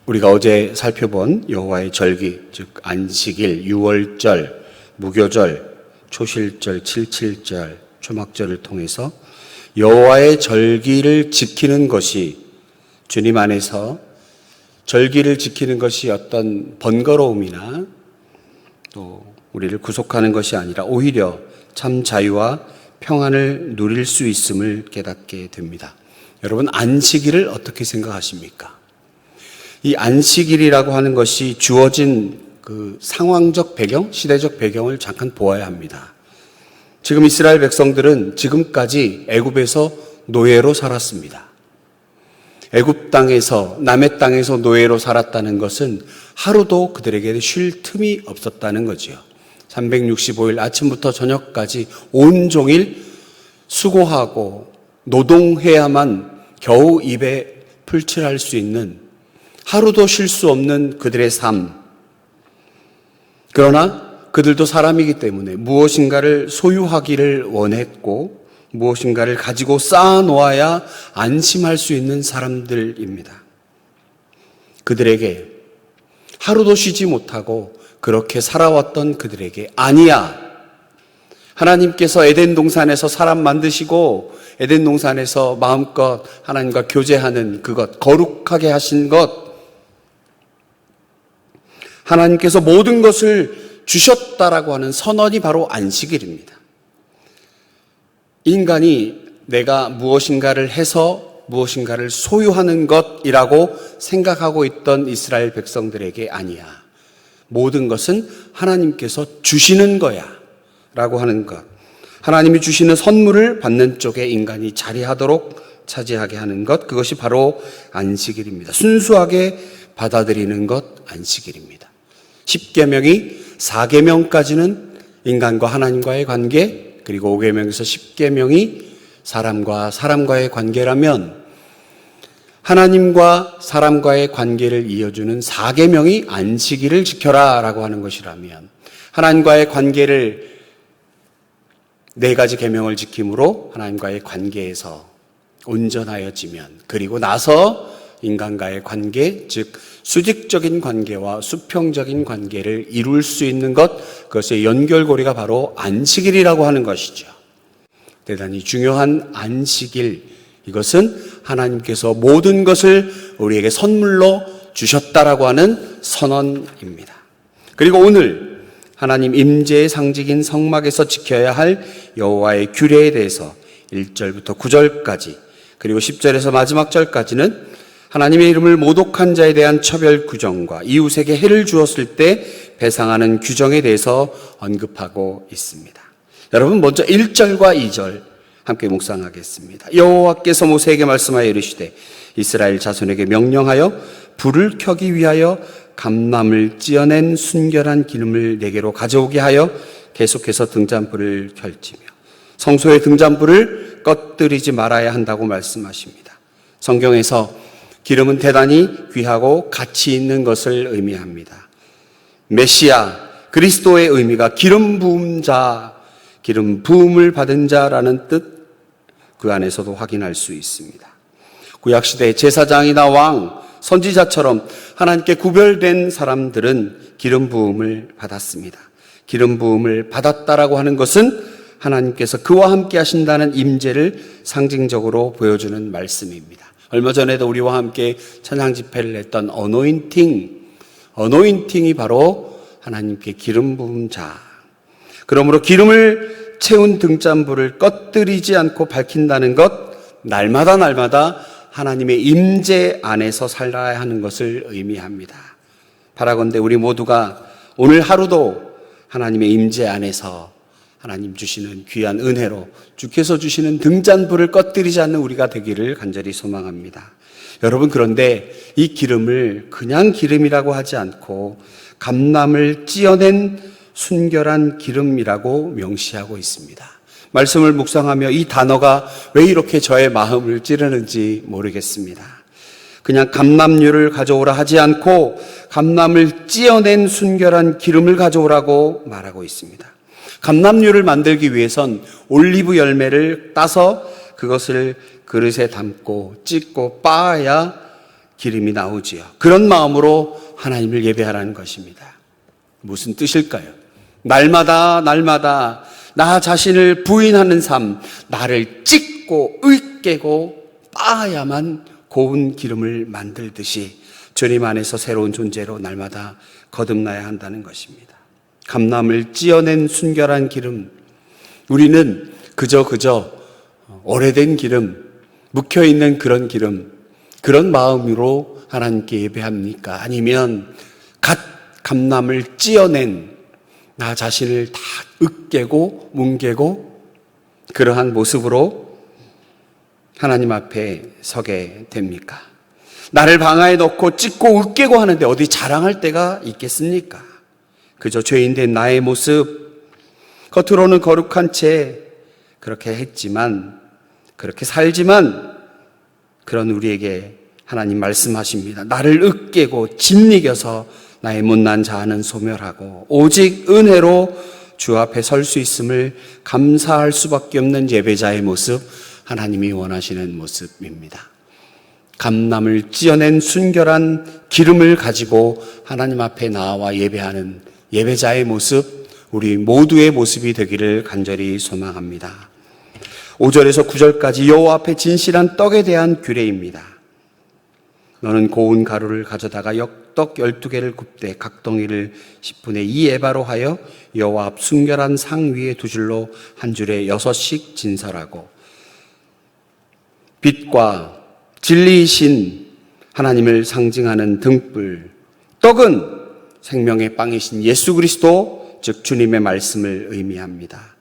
우리가 어제 살펴본 여호와의 절기, 즉 안식일, 유월절, 무교절, 초실절, 칠칠절, 초막절을 통해서 여호와의 절기를 지키는 것이 주님 안에서 절기를 지키는 것이 어떤 번거로움이나 또 우리를 구속하는 것이 아니라 오히려 참 자유와 평안을 누릴 수 있음을 깨닫게 됩니다. 여러분, 안식일을 어떻게 생각하십니까? 이 안식일이라고 하는 것이 주어진 그 상황적 배경, 시대적 배경을 잠깐 보아야 합니다. 지금 이스라엘 백성들은 지금까지 애굽에서 노예로 살았습니다. 애굽 땅에서, 남의 땅에서 노예로 살았다는 것은 하루도 그들에게 쉴 틈이 없었다는 거지요. 365일 아침부터 저녁까지 온종일 수고하고 노동해야만 겨우 입에 풀칠할 수 있는, 하루도 쉴 수 없는 그들의 삶. 그러나 그들도 사람이기 때문에 무엇인가를 소유하기를 원했고 무엇인가를 가지고 쌓아놓아야 안심할 수 있는 사람들입니다. 그들에게 하루도 쉬지 못하고 그렇게 살아왔던 그들에게 아니야, 하나님께서 에덴 동산에서 사람 만드시고 에덴 동산에서 마음껏 하나님과 교제하는 그것, 거룩하게 하신 것, 하나님께서 모든 것을 주셨다라고 하는 선언이 바로 안식일입니다. 인간이 내가 무엇인가를 해서 무엇인가를 소유하는 것이라고 생각하고 있던 이스라엘 백성들에게 아니야, 모든 것은 하나님께서 주시는 거야 라고 하는 것, 하나님이 주시는 선물을 받는 쪽에 인간이 자리하도록 차지하게 하는 것, 그것이 바로 안식일입니다. 순수하게 받아들이는 것, 안식일입니다. 10계명이 4계명까지는 인간과 하나님과의 관계, 그리고 5계명에서 10계명이 사람과 사람과의 관계라면 하나님과 사람과의 관계를 이어주는 4계명이 안식일을 지켜라 라고 하는 것이라면, 하나님과의 관계를 4가지 계명을 지킴으로 하나님과의 관계에서 온전하여지면, 그리고 나서 인간과의 관계, 즉 수직적인 관계와 수평적인 관계를 이룰 수 있는 것, 그것의 연결고리가 바로 안식일이라고 하는 것이죠. 대단히 중요한 안식일, 이것은 하나님께서 모든 것을 우리에게 선물로 주셨다라고 하는 선언입니다. 그리고 오늘 하나님 임재의 상징인 성막에서 지켜야 할 여호와의 규례에 대해서 1절부터 9절까지, 그리고 10절에서 마지막 절까지는 하나님의 이름을 모독한 자에 대한 처벌 규정과 이웃에게 해를 주었을 때 배상하는 규정에 대해서 언급하고 있습니다. 여러분, 먼저 1절과 2절 함께 묵상하겠습니다. 여호와께서 모세에게 말씀하여 이르시되 이스라엘 자손에게 명령하여 불을 켜기 위하여 감람을 찌어낸 순결한 기름을 내게로 가져오게 하여 계속해서 등잔불을 켤지며 성소의 등잔불을 꺼뜨리지 말아야 한다고 말씀하십니다. 성경에서 기름은 대단히 귀하고 가치 있는 것을 의미합니다. 메시아, 그리스도의 의미가 기름 부은 자, 기름 부음을 받은 자라는 뜻, 그 안에서도 확인할 수 있습니다. 구약시대 제사장이나 왕, 선지자처럼 하나님께 구별된 사람들은 기름 부음을 받았습니다. 기름 부음을 받았다라고 하는 것은 하나님께서 그와 함께 하신다는 임재를 상징적으로 보여주는 말씀입니다. 얼마 전에도 우리와 함께 찬양 집회를 했던 어노인팅이 바로 하나님께 기름 부은 자. 그러므로 기름을 채운 등잔불을 꺼뜨리지 않고 밝힌다는 것, 날마다 하나님의 임재 안에서 살아야 하는 것을 의미합니다. 바라건대 우리 모두가 오늘 하루도 하나님의 임재 안에서 하나님 주시는 귀한 은혜로 주께서 주시는 등잔불을 꺼뜨리지 않는 우리가 되기를 간절히 소망합니다. 여러분, 그런데 이 기름을 그냥 기름이라고 하지 않고 감람을 찌어낸 순결한 기름이라고 명시하고 있습니다. 말씀을 묵상하며 이 단어가 왜 이렇게 저의 마음을 찌르는지 모르겠습니다. 그냥 감람류를 가져오라 하지 않고 감람을 찌어낸 순결한 기름을 가져오라고 말하고 있습니다. 감람류를 만들기 위해선 올리브 열매를 따서 그것을 그릇에 담고 찢고 빻아야 기름이 나오지요. 그런 마음으로 하나님을 예배하라는 것입니다. 무슨 뜻일까요? 날마다 나 자신을 부인하는 삶, 나를 찢고 으깨고 빻아야만 고운 기름을 만들듯이 주님 안에서 새로운 존재로 날마다 거듭나야 한다는 것입니다. 감람을 찌어낸 순결한 기름, 우리는 그저 오래된 기름, 묵혀있는 그런 기름, 그런 마음으로 하나님께 예배합니까? 아니면 갓 감람을 찌어낸 나 자신을 다 으깨고 뭉개고 그러한 모습으로 하나님 앞에 서게 됩니까? 나를 방아에 넣고 찢고 으깨고 하는데 어디 자랑할 때가 있겠습니까? 그저 죄인된 나의 모습, 겉으로는 거룩한 채 그렇게 했지만, 그렇게 살지만, 그런 우리에게 하나님 말씀하십니다. 나를 으깨고 짓이겨서 나의 못난 자아는 소멸하고 오직 은혜로 주 앞에 설 수 있음을 감사할 수밖에 없는 예배자의 모습, 하나님이 원하시는 모습입니다. 감람을 찌어낸 순결한 기름을 가지고 하나님 앞에 나와 예배하는 예배자의 모습, 우리 모두의 모습이 되기를 간절히 소망합니다. 5절에서 9절까지 여호와 앞에 진실한 떡에 대한 규례입니다. 너는 고운 가루를 가져다가 떡 12개를 굽되 각 덩이를 10분의 2 에바로 하여 여호와 앞 순결한 상 위에 두 줄로 한 줄에 6씩 진설하고, 빛과 진리이신 하나님을 상징하는 등불, 떡은 생명의 빵이신 예수 그리스도, 즉 주님의 말씀을 의미합니다.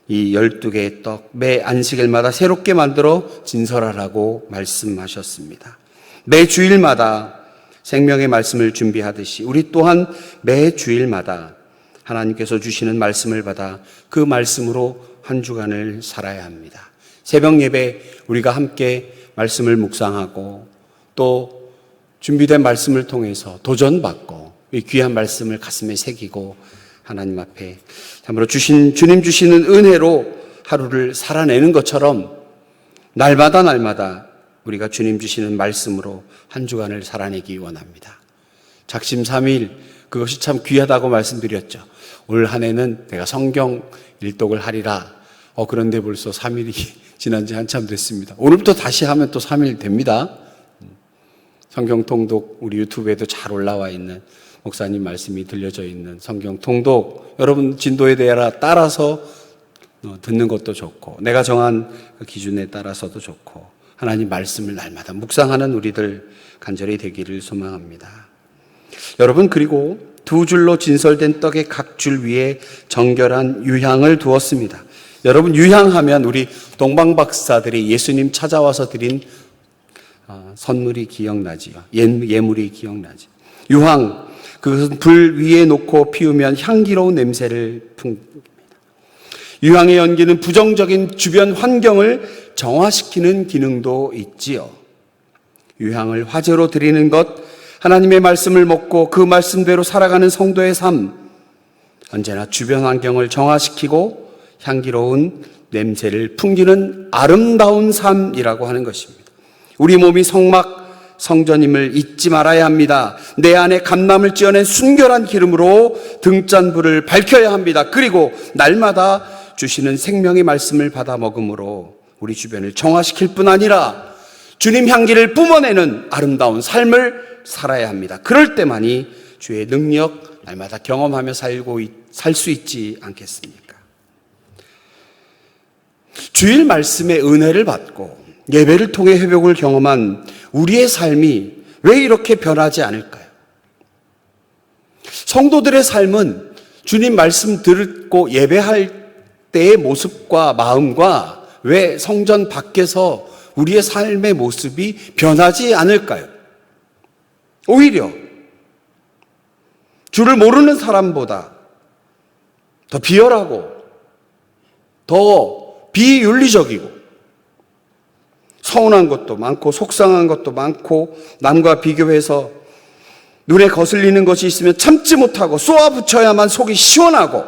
이 12개의 떡, 매 안식일마다 새롭게 만들어 진설하라고 말씀하셨습니다. 매 주일마다 생명의 말씀을 준비하듯이 우리 또한 매 주일마다 하나님께서 주시는 말씀을 받아 그 말씀으로 한 주간을 살아야 합니다. 새벽 예배 우리가 함께 말씀을 묵상하고 또 준비된 말씀을 통해서 도전받고 이 귀한 말씀을 가슴에 새기고 하나님 앞에 참으로 주님 주시는 은혜로 하루를 살아내는 것처럼 날마다 우리가 주님 주시는 말씀으로 한 주간을 살아내기 원합니다. 작심삼일, 그것이 참 귀하다고 말씀드렸죠. 올 한 해는 내가 성경 일독을 하리라. 그런데 벌써 3일이 지난 지 한참 됐습니다. 오늘부터 다시 하면 또 3일 됩니다. 성경 통독 우리 유튜브에도 잘 올라와 있는 목사님 말씀이 들려져 있는 성경 통독, 여러분 진도에 따라서 듣는 것도 좋고 내가 정한 그 기준에 따라서도 좋고 하나님 말씀을 날마다 묵상하는 우리들 간절히 되기를 소망합니다. 여러분, 그리고 두 줄로 진설된 떡의 각 줄 위에 정결한 유향을 두었습니다. 여러분, 유향하면 우리 동방 박사들이 예수님 찾아와서 드린 선물이 기억나지요. 예물이 기억나지. 유황, 그것은 불 위에 놓고 피우면 향기로운 냄새를 풍깁니다. 유황의 연기는 부정적인 주변 환경을 정화시키는 기능도 있지요. 유향을 화제로 드리는 것, 하나님의 말씀을 먹고 그 말씀대로 살아가는 성도의 삶, 언제나 주변 환경을 정화시키고 향기로운 냄새를 풍기는 아름다운 삶이라고 하는 것입니다. 우리 몸이 성전임을 잊지 말아야 합니다. 내 안에 감람을 찌어낸 순결한 기름으로 등잔불을 밝혀야 합니다. 그리고 날마다 주시는 생명의 말씀을 받아 먹음으로 우리 주변을 정화시킬 뿐 아니라 주님 향기를 뿜어내는 아름다운 삶을 살아야 합니다. 그럴 때만이 주의 능력 날마다 경험하며 살 수 있지 않겠습니까? 주일 말씀의 은혜를 받고 예배를 통해 회복을 경험한 우리의 삶이 왜 이렇게 변하지 않을까요? 성도들의 삶은 주님 말씀 듣고 예배할 때의 모습과 마음과 왜 성전 밖에서 우리의 삶의 모습이 변하지 않을까요? 오히려 주를 모르는 사람보다 더 비열하고 더 비윤리적이고 서운한 것도 많고 속상한 것도 많고 남과 비교해서 눈에 거슬리는 것이 있으면 참지 못하고 쏘아붙여야만 속이 시원하고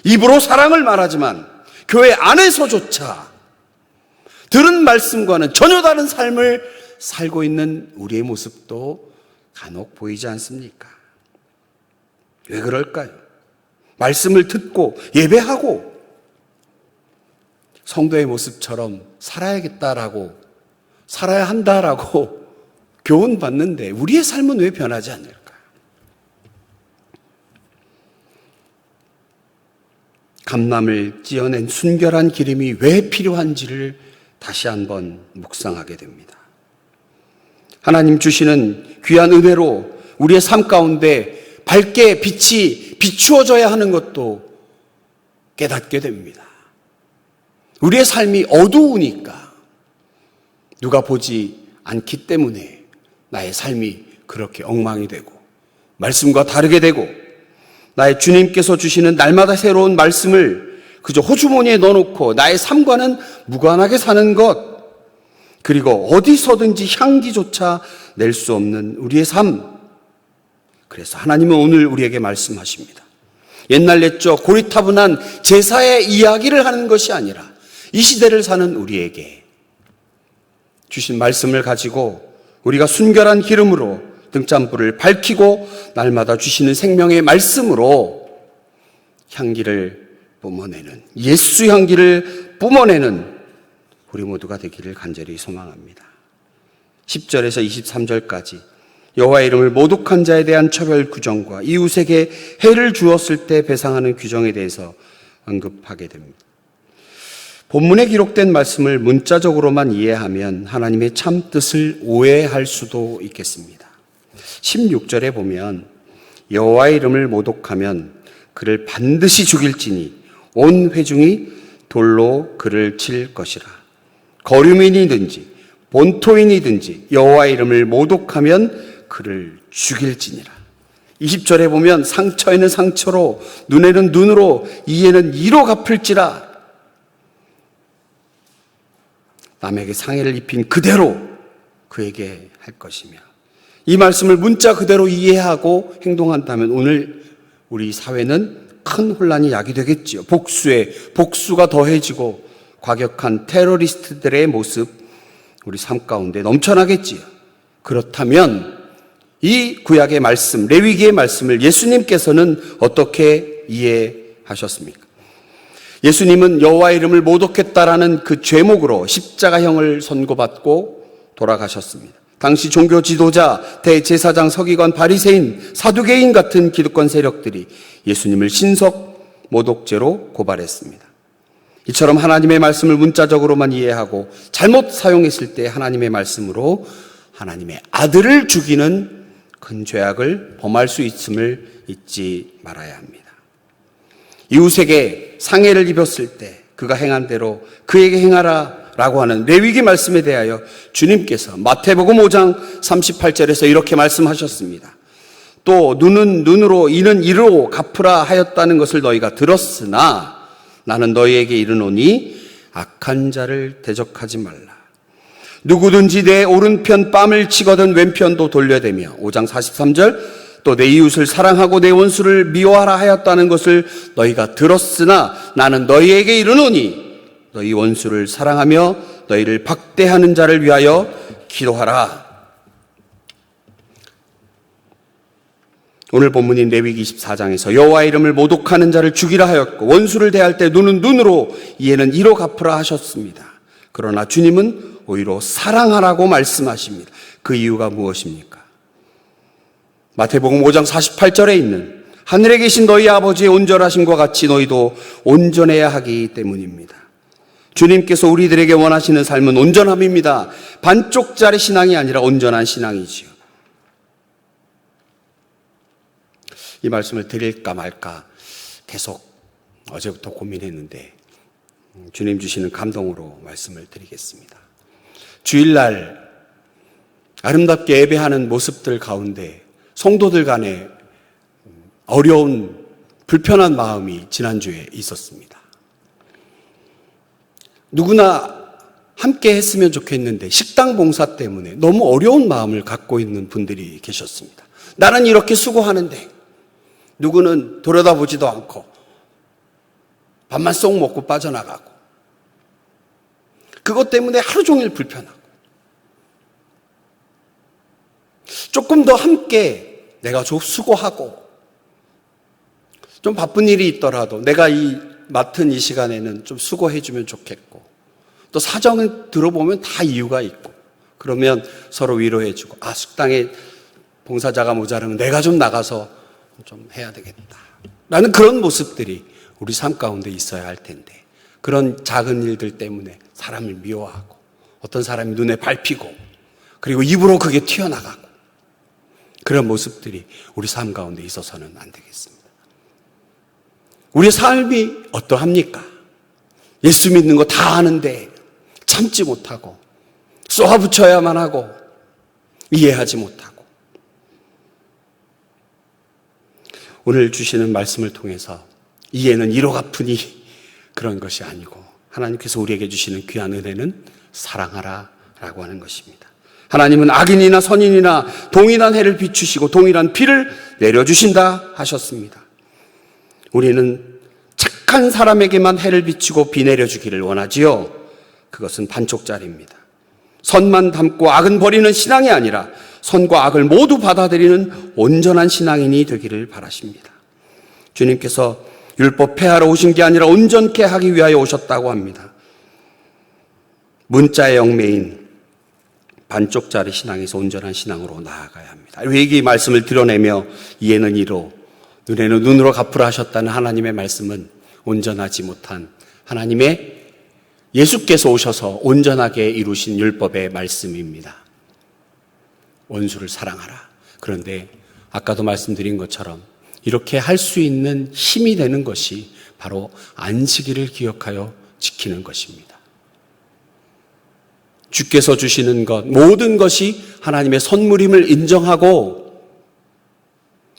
입으로 사랑을 말하지만 교회 안에서조차 들은 말씀과는 전혀 다른 삶을 살고 있는 우리의 모습도 간혹 보이지 않습니까? 왜 그럴까요? 말씀을 듣고 예배하고 성도의 모습처럼 살아야겠다라고, 살아야 한다라고 교훈받는데 우리의 삶은 왜 변하지 않을까요? 감람을 찧어낸 순결한 기름이 왜 필요한지를 다시 한번 묵상하게 됩니다. 하나님 주시는 귀한 은혜로 우리의 삶 가운데 밝게 빛이 비추어져야 하는 것도 깨닫게 됩니다. 우리의 삶이 어두우니까, 누가 보지 않기 때문에 나의 삶이 그렇게 엉망이 되고 말씀과 다르게 되고, 나의 주님께서 주시는 날마다 새로운 말씀을 그저 호주머니에 넣어놓고 나의 삶과는 무관하게 사는 것, 그리고 어디서든지 향기조차 낼 수 없는 우리의 삶. 그래서 하나님은 오늘 우리에게 말씀하십니다. 옛날 옛적 고리타분한 제사의 이야기를 하는 것이 아니라 이 시대를 사는 우리에게 주신 말씀을 가지고 우리가 순결한 기름으로 등잔불을 밝히고 날마다 주시는 생명의 말씀으로 향기를 뿜어내는, 예수 향기를 뿜어내는 우리 모두가 되기를 간절히 소망합니다. 10절에서 23절까지 여호와의 이름을 모독한 자에 대한 처벌 규정과 이웃에게 해를 주었을 때 배상하는 규정에 대해서 언급하게 됩니다. 본문에 기록된 말씀을 문자적으로만 이해하면 하나님의 참 뜻을 오해할 수도 있겠습니다. 16절에 보면 여호와의 이름을 모독하면 그를 반드시 죽일지니 온 회중이 돌로 그를 칠 것이라. 거류민이든지 본토인이든지 여호와의 이름을 모독하면 그를 죽일지니라. 20절에 보면 상처에는 상처로, 눈에는 눈으로, 이에는 이로 갚을지라. 남에게 상해를 입힌 그대로 그에게 할 것이며, 이 말씀을 문자 그대로 이해하고 행동한다면 오늘 우리 사회는 큰 혼란이 야기되겠지요. 복수가 더해지고 과격한 테러리스트들의 모습 우리 삶 가운데 넘쳐나겠지요. 그렇다면 이 구약의 말씀, 레위기의 말씀을 예수님께서는 어떻게 이해하셨습니까? 예수님은 여호와의 이름을 모독했다라는 그 죄목으로 십자가형을 선고받고 돌아가셨습니다. 당시 종교 지도자, 대제사장, 서기관, 바리새인, 사두개인 같은 기득권 세력들이 예수님을 신석 모독죄로 고발했습니다. 이처럼 하나님의 말씀을 문자적으로만 이해하고 잘못 사용했을 때 하나님의 말씀으로 하나님의 아들을 죽이는 큰 죄악을 범할 수 있음을 잊지 말아야 합니다. 이웃에게 상해를 입었을 때 그가 행한 대로 그에게 행하라 라고 하는 레위기 말씀에 대하여 주님께서 마태복음 5장 38절에서 이렇게 말씀하셨습니다. 또 눈은 눈으로 이는 이로 갚으라 하였다는 것을 너희가 들었으나 나는 너희에게 이르노니 악한 자를 대적하지 말라. 누구든지 내 오른편 뺨을 치거든 왼편도 돌려대며 5장 43절 또 내 이웃을 사랑하고 내 원수를 미워하라 하였다는 것을 너희가 들었으나 나는 너희에게 이르노니 너희 원수를 사랑하며 너희를 박대하는 자를 위하여 기도하라. 오늘 본문인 레위기 24장에서 여호와의 이름을 모독하는 자를 죽이라 하였고 원수를 대할 때 눈은 눈으로 이에는 이로 갚으라 하셨습니다. 그러나 주님은 오히려 사랑하라고 말씀하십니다. 그 이유가 무엇입니까? 마태복음 5장 48절에 있는 하늘에 계신 너희 아버지의 온전하심과 같이 너희도 온전해야 하기 때문입니다. 주님께서 우리들에게 원하시는 삶은 온전함입니다. 반쪽짜리 신앙이 아니라 온전한 신앙이지요. 이 말씀을 드릴까 말까 계속 어제부터 고민했는데 주님 주시는 감동으로 말씀을 드리겠습니다. 주일날 아름답게 예배하는 모습들 가운데 성도들 간에 어려운 불편한 마음이 지난주에 있었습니다. 누구나 함께 했으면 좋겠는데 식당 봉사 때문에 너무 어려운 마음을 갖고 있는 분들이 계셨습니다. 나는 이렇게 수고하는데 누구는 들여다보지도 않고 밥만 쏙 먹고 빠져나가고 그것 때문에 하루 종일 불편하고 조금 더 함께 내가 좀 수고하고 좀 바쁜 일이 있더라도 내가 맡은 이 시간에는 좀 수고해주면 좋겠고, 또 사정을 들어보면 다 이유가 있고, 그러면 서로 위로해주고, 식당에 봉사자가 모자르면 내가 좀 나가서 좀 해야 되겠다 라는 그런 모습들이 우리 삶 가운데 있어야 할 텐데, 그런 작은 일들 때문에 사람을 미워하고 어떤 사람이 눈에 밟히고 그리고 입으로 그게 튀어나가고, 그런 모습들이 우리 삶 가운데 있어서는 안 되겠습니다. 우리 삶이 어떠합니까? 예수 믿는 거 다 아는데 참지 못하고 쏘아붙여야만 하고 이해하지 못하고, 오늘 주시는 말씀을 통해서 이해는 1억 아프니 그런 것이 아니고, 하나님께서 우리에게 주시는 귀한 은혜는 사랑하라 라고 하는 것입니다. 하나님은 악인이나 선인이나 동일한 해를 비추시고 동일한 비를 내려주신다 하셨습니다. 우리는 착한 사람에게만 해를 비추고 비 내려주기를 원하지요. 그것은 반쪽짜리입니다. 선만 담고 악은 버리는 신앙이 아니라 선과 악을 모두 받아들이는 온전한 신앙인이 되기를 바라십니다. 주님께서 율법 폐하러 오신 게 아니라 온전케 하기 위하여 오셨다고 합니다. 문자의 영매인 반쪽짜리 신앙에서 온전한 신앙으로 나아가야 합니다. 왜 이 말씀을 드러내며 이해는 이로 눈에는 눈으로 갚으라 하셨다는 하나님의 말씀은 온전하지 못한 하나님의 예수께서 오셔서 온전하게 이루신 율법의 말씀입니다. 원수를 사랑하라. 그런데 아까도 말씀드린 것처럼 이렇게 할 수 있는 힘이 되는 것이 바로 안식일을 기억하여 지키는 것입니다. 주께서 주시는 것, 모든 것이 하나님의 선물임을 인정하고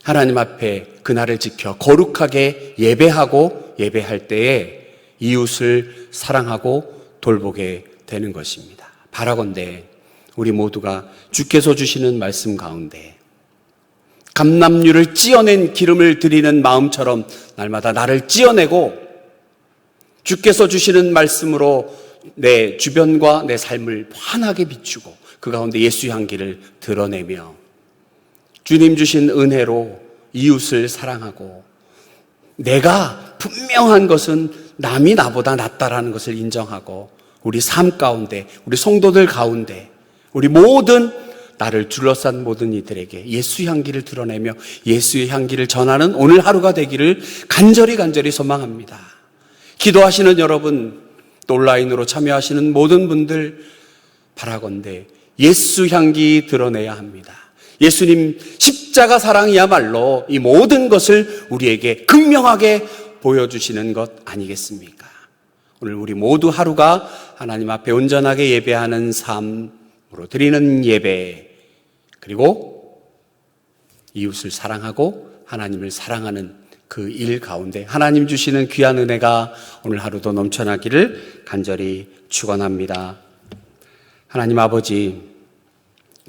하나님 앞에 그날을 지켜 거룩하게 예배하고 예배할 때에 이웃을 사랑하고 돌보게 되는 것입니다. 바라건대 우리 모두가 주께서 주시는 말씀 가운데 감람류를 찌어낸 기름을 드리는 마음처럼 날마다 나를 찌어내고 주께서 주시는 말씀으로 내 주변과 내 삶을 환하게 비추고 그 가운데 예수 향기를 드러내며 주님 주신 은혜로 이웃을 사랑하고 내가 분명한 것은 남이 나보다 낫다라는 것을 인정하고 우리 삶 가운데, 우리 성도들 가운데, 우리 모든 나를 둘러싼 모든 이들에게 예수 향기를 드러내며 예수의 향기를 전하는 오늘 하루가 되기를 간절히 소망합니다. 기도하시는 여러분, 또 온라인으로 참여하시는 모든 분들 바라건대 예수 향기 드러내야 합니다. 예수님 십자가 사랑이야말로 이 모든 것을 우리에게 극명하게 보여주시는 것 아니겠습니까? 오늘 우리 모두 하루가 하나님 앞에 온전하게 예배하는 삶으로 드리는 예배, 그리고 이웃을 사랑하고 하나님을 사랑하는 그 일 가운데 하나님 주시는 귀한 은혜가 오늘 하루도 넘쳐나기를 간절히 축원합니다. 하나님 아버지,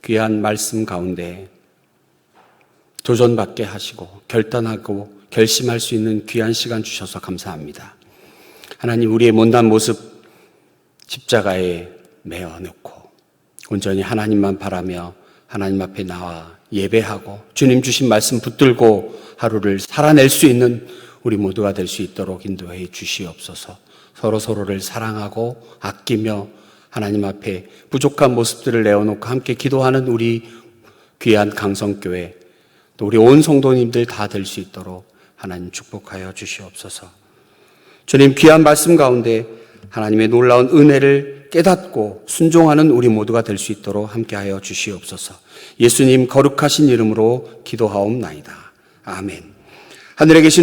귀한 말씀 가운데 도전받게 하시고 결단하고 결심할 수 있는 귀한 시간 주셔서 감사합니다. 하나님, 우리의 못난 모습 십자가에 메어놓고 온전히 하나님만 바라며 하나님 앞에 나와 예배하고 주님 주신 말씀 붙들고 하루를 살아낼 수 있는 우리 모두가 될 수 있도록 인도해 주시옵소서. 서로를 사랑하고 아끼며 하나님 앞에 부족한 모습들을 내어놓고 함께 기도하는 우리 귀한 강성교회, 또 우리 온 성도님들 다 될 수 있도록 하나님 축복하여 주시옵소서. 주님, 귀한 말씀 가운데 하나님의 놀라운 은혜를 깨닫고 순종하는 우리 모두가 될 수 있도록 함께하여 주시옵소서. 예수님 거룩하신 이름으로 기도하옵나이다. 아멘. 하늘에 계신